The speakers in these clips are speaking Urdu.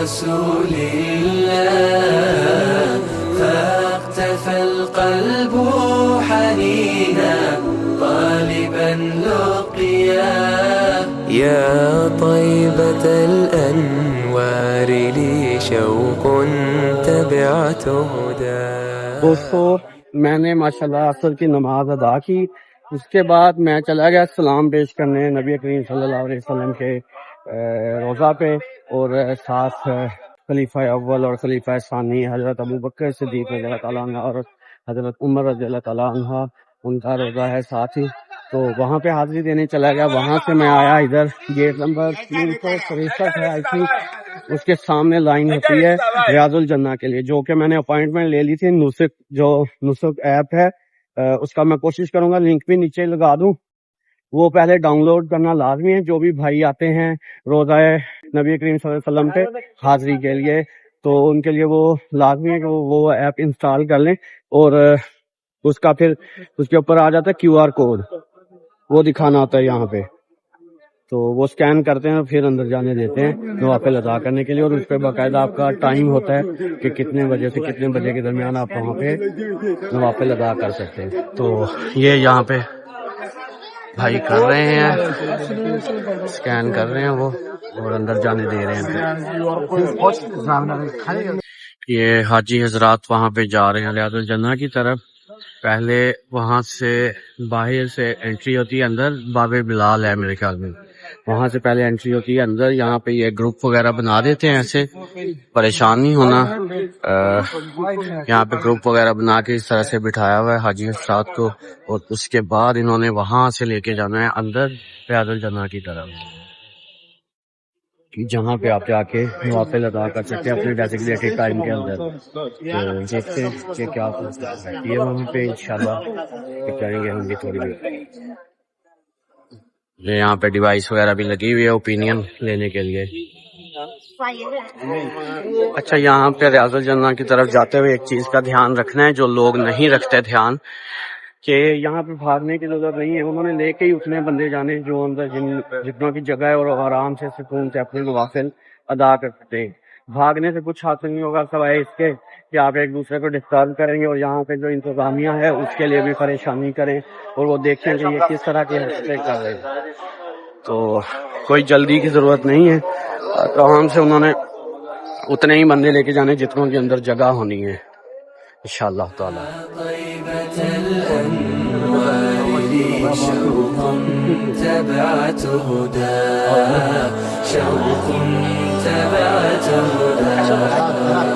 رسول الله فاقتفى القلب حنينا طالبا لقياه يا طيبة الأنوار لي شوق تبعت هداه. دوستو میں نے ماشاءاللہ عصر کی نماز ادا کی، اس کے بعد میں چلا گیا سلام پیش کرنے نبی کریم صلی اللہ علیہ وسلم کے روضہ پہ، اور ساتھ خلیفہ اول اور خلیفہ ثانی حضرت ابوبکر صدیق رضی اللہ تعالیٰ عنہ اور حضرت عمر رضی اللہ تعالیٰ عنہ، ان کا روضہ ہے ساتھ ہی، تو وہاں پہ حاضری دینے چلا گیا۔ وہاں سے میں آیا ادھر گیٹ نمبر 363 ہے آئی تھنک، اس کے سامنے لائن ہوتی ہے ریاض الجنہ کے لیے، جو کہ میں نے اپوائنٹمنٹ لے لی تھی نسک ایپ ہے، اس کا میں کوشش کروں گا لنک بھی نیچے لگا دوں، وہ پہلے ڈاؤن لوڈ کرنا لازمی ہے۔ جو بھی بھائی آتے ہیں روزہ نبی کریم صلی اللہ علیہ وسلم پہ حاضری کے لیے، تو ان کے لیے وہ لازمی ہے کہ وہ ایپ انسٹال کر لیں، اور اس کا پھر اس کے اوپر آ جاتا ہے QR کوڈ، وہ دکھانا ہوتا ہے یہاں پہ، تو وہ سکین کرتے ہیں پھر اندر جانے دیتے ہیں نوافل ادا کرنے کے لیے، اور اس پہ باقاعدہ آپ کا ٹائم ہوتا ہے کہ کتنے بجے سے کتنے بجے کے درمیان آپ وہاں پہ نوافل ادا کر سکتے ہیں۔ تو یہ یہاں پہ بھائی کر رہے ہیں، سکین کر رہے ہیں وہ، اور اندر جانے دے رہے ہیں۔ یہ حاجی حضرات وہاں پہ جا رہے ہیں ریاض الجنہ کی طرف۔ پہلے وہاں سے باہر سے انٹری ہوتی ہے اندر، باب بلال ہے میرے خیال میں، وہاں سے پہلے انٹری ہوتی ہے اندر۔ یہاں پہ یہ گروپ وغیرہ بنا دیتے ہیں، ایسے پریشان نہیں ہونا، یہاں پہ گروپ وغیرہ بنا کے اس طرح سے بٹھایا ہوا ہے حاجی حضرات کو، اور اس کے بعد انہوں نے وہاں سے لے کے جانا ہے اندر ریاض الجنہ کی طرف، جہاں پہ آپ جا کے نوافل ادا کر سکتے ہیں اپنے ڈیزگنیٹڈ ٹائم کے اندر۔ تو دیکھتے ہیں کہ کیا یہ وہاں پہ انشاءاللہ کریں گے ہم بھی تھوڑی دیر۔ یہاں پہ ڈیوائس وغیرہ بھی لگی ہوئی ہے اوپینین لینے کے لیے۔ اچھا، یہاں پہ ریاض الجنہ کی طرف جاتے ہوئے ایک چیز کا دھیان رکھنا ہے جو لوگ نہیں رکھتے دھیان، کہ یہاں پہ بھاگنے کی ضرورت نہیں ہے، انہوں نے لے کے ہی اتنے بندے جانے جو اندر جتنا کی جگہ ہے، اور آرام سے سکون سے اپنے نوافل ادا کر سکتے ہیں۔ بھاگنے سے کچھ حاصل نہیں ہوگا سوائے اس کے کہ آپ ایک دوسرے کو ڈسٹرب کریں گے، اور یہاں پہ جو انتظامیہ ہے اس کے لیے بھی پریشانی کریں، اور وہ دیکھیں کہ یہ کس طرح کی حرکتیں کر رہے ہیں۔ تو کوئی جلدی کی ضرورت نہیں ہے، آرام سے انہوں نے اتنے ہی بندے لے کے جانے جتنوں کے اندر جگہ ہونی ہے انشاءاللہ تعالی۔ طيبة الأنوار لي شوق تبعت هداه شوق تبعت هداه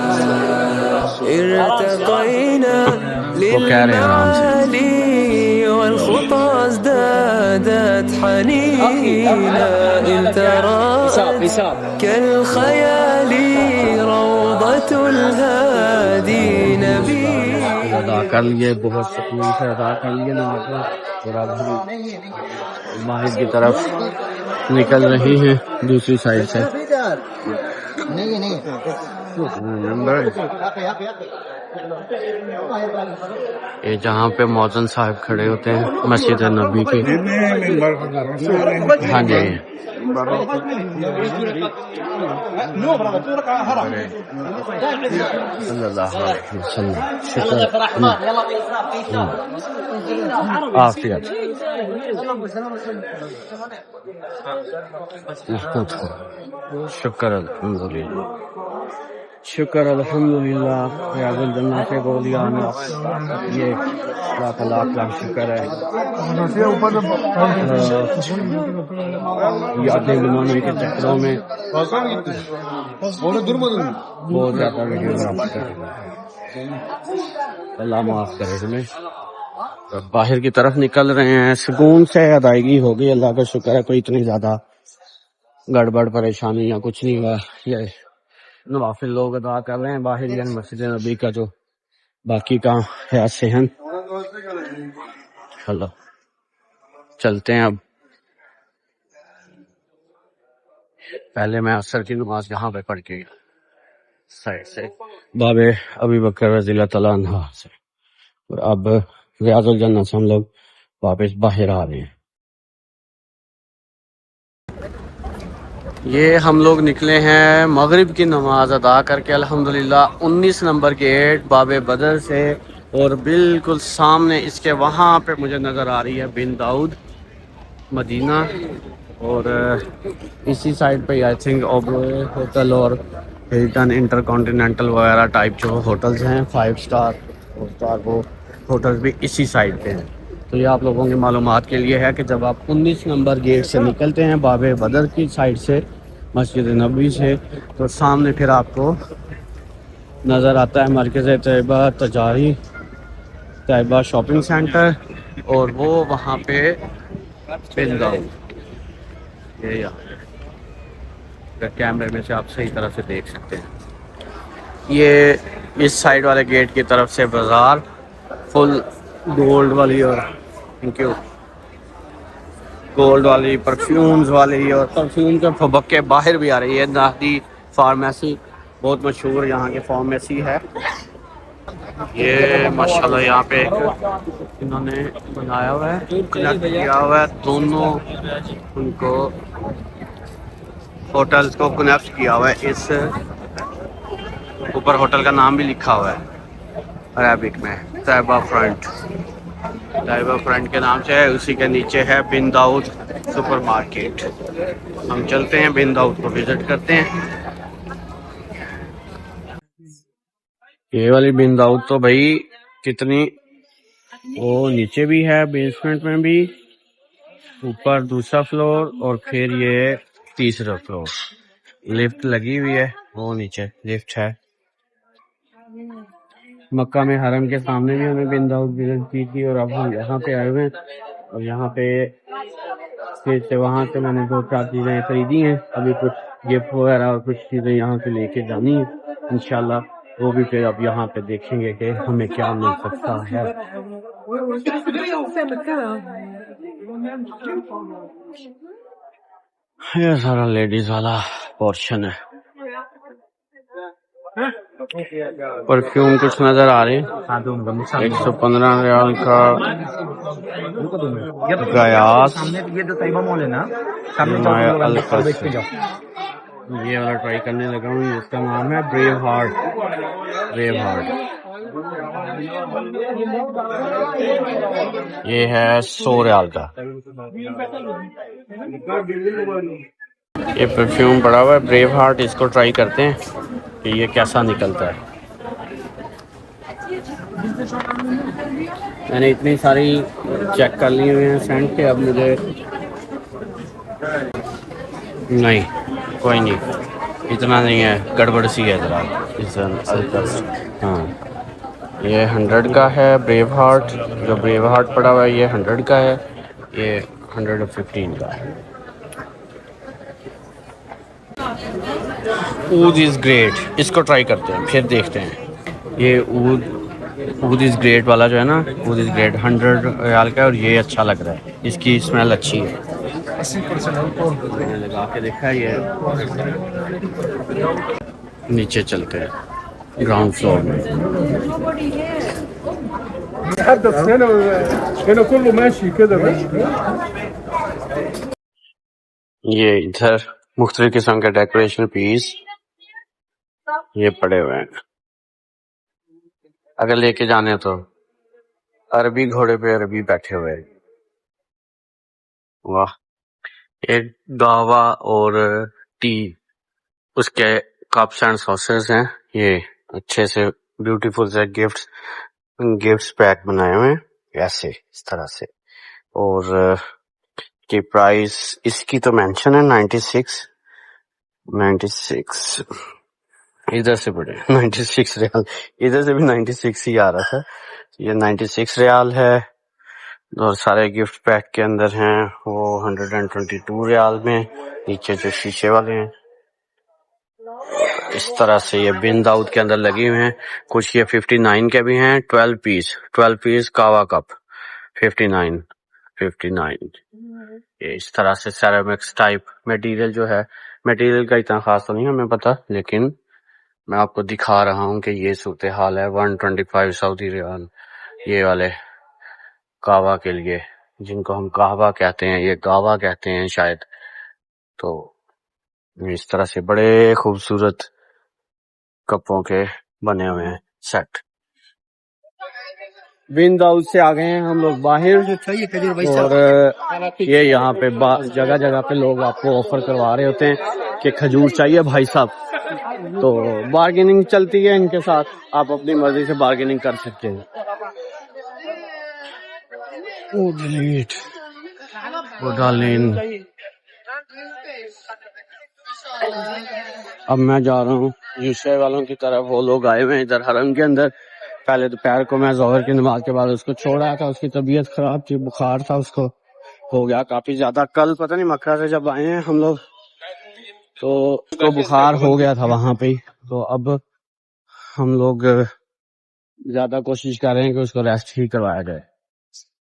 ارتقينا للمعالي والخطى ازدادت حنينا إذ تراءت كالخيال روضة الهادي نبي ادا کر لیے، بہت سکون سے ادا کر لیے نماز، اور اب ہم باہر کی طرف نکل رہی ہیں دوسری سائڈ سے۔ یہ جہاں پہ مؤذن صاحب کھڑے ہوتے ہیں مسجد نبی کے، ہاں جی، صلی اللہ علیہ وسلم، عافیت شکر الحمدللہ، شکر الحمدللہ۔ ریاض الجنہ سے گولیاں آنا، یہ لاکھ لاکھ لاکھ شکر ہے۔ یادیں بنانے کے چکروں میں بہت زیادہ ویڈیو بنا کر اللہ معاف کرے ہمیں۔ باہر کی طرف نکل رہے ہیں، سکون سے ادائیگی ہو گئی، اللہ کا شکر ہے، کوئی اتنی زیادہ گڑبڑ پریشانی یا کچھ نہیں ہوا۔ یہ نوافل لوگ ادا کر رہے ہیں باہر، یعنی مسجد نبی کا جو باقی کام ہے صحن۔ چلو چلتے ہیں، اب پہلے میں عصر کی نماز یہاں پہ پڑھ کے سائڈ سے باب ابی بکر رضی اللہ تعالیٰ عنہ سے، اور اب ریاض الجنہ سے ہم لوگ واپس باہر آ رہے ہیں۔ یہ ہم لوگ نکلے ہیں مغرب کی نماز ادا کر کے الحمدللہ 19 نمبر گیٹ باب بدر سے، اور بالکل سامنے اس کے وہاں پہ مجھے نظر آ رہی ہے بن داؤد مدینہ، اور اسی سائڈ پہ آئی تھنک اوبرائے ہوٹل اور ہلٹن انٹر کانٹیننٹل وغیرہ ٹائپ جو ہوٹلز ہیں 5 اسٹار 4 اسٹار، وہ ہوٹلز بھی اسی سائڈ پہ ہیں۔ تو یہ آپ لوگوں کی معلومات کے لیے ہے کہ جب آپ 19 نمبر گیٹ سے نکلتے ہیں باب بدر کی سائڈ سے مسجد نبوی سے، تو سامنے پھر آپ کو نظر آتا ہے مرکز طیبہ تجاری طیبہ شاپنگ سینٹر، اور وہ وہاں پہ بن داؤد، یہ یہاں کیمرے میں سے آپ صحیح طرح سے دیکھ سکتے ہیں۔ یہ اس سائڈ والے گیٹ کی طرف سے بازار فل گولڈ والی، اور تھینک یو، گولڈ والی پرفیومز والی، اور پرفیوم کے پھبکے باہر بھی آ رہی ہے۔ نہدی فارمیسی بہت مشہور یہاں کی فارمیسی ہے۔ یہ ماشاءاللہ یہاں پہ انہوں نے بنایا ہوا ہے، کنیکٹ کیا ہوا ہے دونوں ان کو ہوٹلز کو کنیکٹ کیا ہوا ہے۔ اس اوپر ہوٹل کا نام بھی لکھا ہوا ہے عربک میں، طیبہ فرنٹ، طیبہ فرنٹ کے نام سے ہے۔ اسی کے نیچے ہے بن داؤد سپر مارکیٹ۔ ہم چلتے ہیں بن داؤد کو وزٹ کرتے ہیں۔ یہ والی بن داؤد تو بھائی کتنی، وہ نیچے بھی ہے بیسمنٹ میں بھی، اوپر دوسرا فلور، اور پھر یہ تیسرا فلور، لفٹ لگی ہوئی ہے، وہ نیچے لفٹ ہے۔ مکہ میں حرم کے سامنے بھی ہمیں بن داؤد وزٹ کی تھی، اور اب ہم یہاں پہ آئے ہوئے ہیں، اور یہاں پہ پھر سے وہاں سے میں نے 2-4 چیزیں خریدی ہیں، ابھی کچھ گفٹ وغیرہ اور کچھ چیزیں یہاں سے لے کے جانی ہیں انشاءاللہ، وہ بھی پھر اب یہاں پہ دیکھیں گے کہ ہمیں کیا مل سکتا ہے۔ یہ سارا لیڈیز والا پورشن ہے۔ پرفیوم کچھ نظر آ رہے ہیں، 115 ریال کا گیاس، یہ والا ٹرائی کرنے لگا ہوں، اس کا نام ہے بریو ہارٹ، بریو ہارٹ، یہ ہے 100 ریال کا۔ یہ پرفیوم پڑا ہوا ہے بریو ہارٹ، اس کو ٹرائی کرتے ہیں کہ یہ کیسا نکلتا ہے۔ میں نے اتنی ساری چیک کر لی ہوئے ہیں سینٹ کے، اب مجھے نہیں، کوئی نہیں، اتنا نہیں ہے، گڑبڑ سی ہے ذرا ہاں۔ یہ 100 کا ہے بریو ہارٹ، جو بریو ہارٹ پڑا ہوا ہے یہ 100 کا ہے، یہ 115 کا ہے۔ اود از گریٹ، اس کو ٹرائی کرتے ہیں پھر دیکھتے ہیں۔ یہ اود از گریٹ والا جو ہے نا، اود از گریٹ 100 ریال کا ہے، اور یہ اچھا لگ رہا ہے، اس کی اسمیل اچھی ہے، میں نے لگا کے دیکھا ہے۔ یہ نیچے چلتے ہیں گراؤنڈ فلور میں۔ یہ ادھر مختلف قسم کے ڈیکوریشن پیس یہ پڑے ہوئے ہیں، اگر لے کے جانے تو عربی گھوڑے پہ عربی بیٹھے ہوئے ہیں، واہ۔ ایک گاوا اور ٹی، اس کے کپس اینڈ ساسز ہیں، یہ اچھے سے بیوٹیفل سے گفٹس پیک بنائے ہوئے ہیں ایسے اس طرح سے، اور کی پرائس اس کی تو مینشن ہے 96 ادھر سے بڑے 96 ریال، ادھر سے بھی 96 ہی آ رہا تھا، یہ 96 ریال ہے، اور سارے گفٹ پیک کے اندر ہیں وہ 122 ریال میں، نیچے جو شیشے والے ہیں اس طرح سے یہ بن داؤد کے اندر لگی ہوئے ہیں۔ کچھ یہ 59 کے بھی ہیں، 12 پیس کاوا کپ 59 یہ اس طرح سے سیرامکس ٹائپ میٹیریل جو ہے، میٹیریل کا اتنا خاص تو نہیں ہمیں پتا، لیکن میں آپ کو دکھا رہا ہوں کہ یہ صورتحال ہے۔ 125 سعودی ریال یہ والے کعبہ کے لیے، جن کو ہم کعبہ کہتے ہیں، یہ گاوا کہتے ہیں شاید، تو اس طرح سے بڑے خوبصورت کپوں کے بنے ہوئے ہیں سیٹ. وند ہاؤس سے آ گئے ہیں ہم لوگ باہر, اور یہ یہاں پہ جگہ جگہ پہ لوگ آپ کو آفر کروا رہے ہوتے ہیں کہ کھجور چاہیے بھائی صاحب, تو بارگیننگ چلتی ہے ان کے ساتھ, آپ اپنی مرضی سے بارگیننگ کر سکتے ہیں. اب میں جا رہا ہوں یوشے والوں کی طرف. وہ لوگ آئے ہوئے ہیں ادھر حرم کے اندر. پہلے دوپہر کو میں ظہر کی نماز کے بعد اس کو چھوڑا تھا, اس کی طبیعت خراب تھی, بخار تھا, اس کو ہو گیا کافی زیادہ. کل پتہ نہیں مکہ سے جب آئے ہیں ہم لوگ تو اس کو بخار ہو گیا تھا وہاں پہ ہی. تو اب ہم لوگ زیادہ کوشش کر رہے ہیں کہ اس کو ریسٹ ہی کروایا جائے.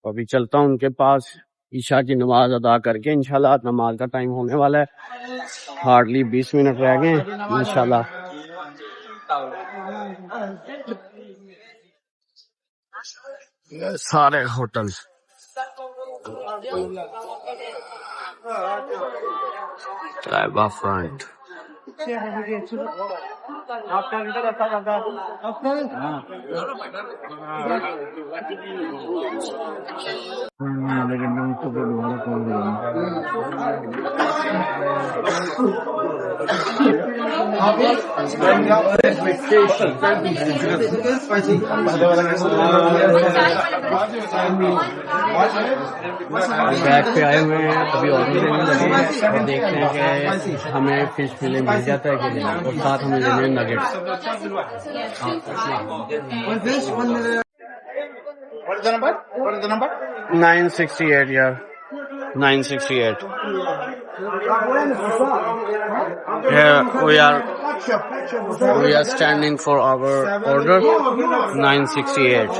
ابھی چلتا ہوں ان کے پاس, عشاء کی نماز ادا کر کے انشاءاللہ. نماز کا ٹائم ہونے والا ہے, ہارڈلی 20 منٹ رہ گئے ہیں انشاءاللہ. سارے ہوٹل طیبہ فرنٹ. بیک پہ آئے ہوئے ہیں, ابھی آرڈر دینے لگے ہیں اور دیکھتے ہیں کہ ہمیں فش فلے مل جاتا ہے کہ نہیں, اور ساتھ ہمیں لینے nuggets. What is the number? 968 یار, 968. We are standing for our order. 968.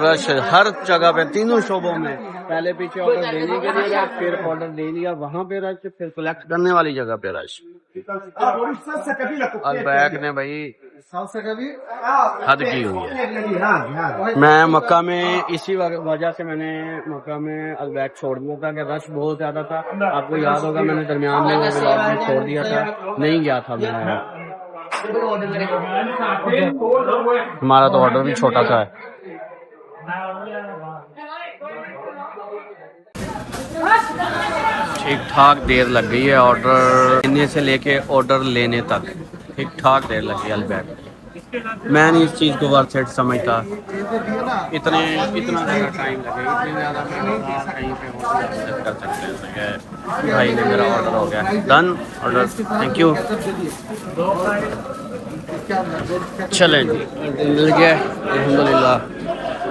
رش ہر جگہ پہ, تینوں شعبوں میں. پہلے پیچھے آرڈر دینے کے لیے رش, پھر آرڈر دے لیا وہاں پہ رش, پھر کلیکٹ کرنے والی جگہ پہ رش. البیک نے بھائی حد کی ہوئی ہے. میں مکہ میں اسی وجہ سے میں نے مکہ میں البیک چھوڑ دیا تھا کہ رش بہت زیادہ تھا. آپ کو یاد ہوگا میں نے درمیان میں وہ بلاگ میں چھوڑ دیا تھا, نہیں گیا تھا میں. ہمارا تو آرڈر بھی چھوٹا تھا. ٹھیک ٹھاک دیر لگ گئی ہے آرڈر دینے سے لے کے آرڈر لینے تک, ٹھیک ٹھاک دیر لگ گئی البیک. میں نہیں اس چیز کو ورتھ اٹ سمجھتا, اتنا زیادہ ٹائم لگے, اتنی زیادہ کہیں پہ کر سکتے ہیں. بھائی نے میرا آرڈر ہو گیا, ڈن آرڈر, تھینک یو. چلیں جی, مل گیا الحمدللہ.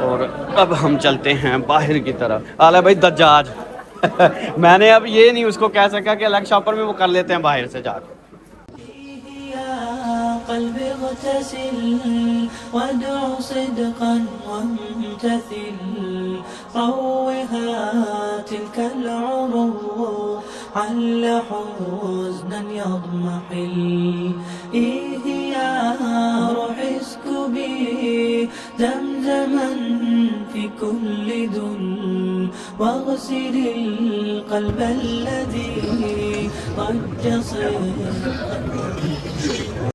اور اب ہم چلتے ہیں باہر کی طرف. آلے بھائی دجاج میں نے اب یہ نہیں اس کو کہہ سکا کہ الگ شاپر میں وہ کر لیتے ہیں باہر سے جا کے. قلبي اغتسل وادع صدقا وامتثل روها تلك العروق عل حزنا يضمحل يا روح اسكبي زمزما في كل ذل واغسل القلب الذي ضج صدقا